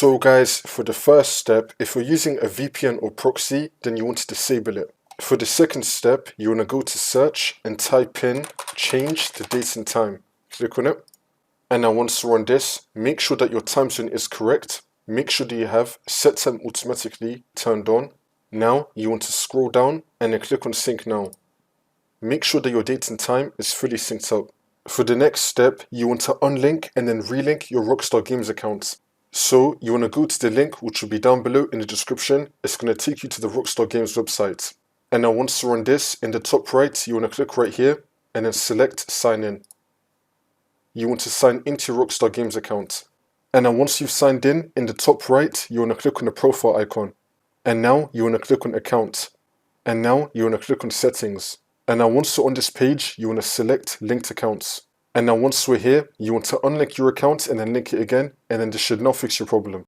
So guys, for the first step, if you're using a VPN or proxy, then you want to disable it. For the second step, you want to go to search and type in change the date and time. Click on it. And now once you're on this, make sure that your time zone is correct. Make sure that you have set time automatically turned on. Now you want to scroll down and then click on sync now. Make sure that your date and time is fully synced up. For the next step, you want to unlink and then relink your Rockstar Games account. So you want to go to the link which will be down below in the description. It's going to take you to the Rockstar Games website. And now once you're on this, in the top right, you want to click right here and then select sign in. You want to sign into your Rockstar Games account. And now once you've signed in the top right, you want to click on the profile icon. And now you want to click on account. And now you want to click on settings. And now once you're on this page, you want to select linked accounts. And now once we're here, you want to unlink your account and then link it again, and then this should now fix your problem.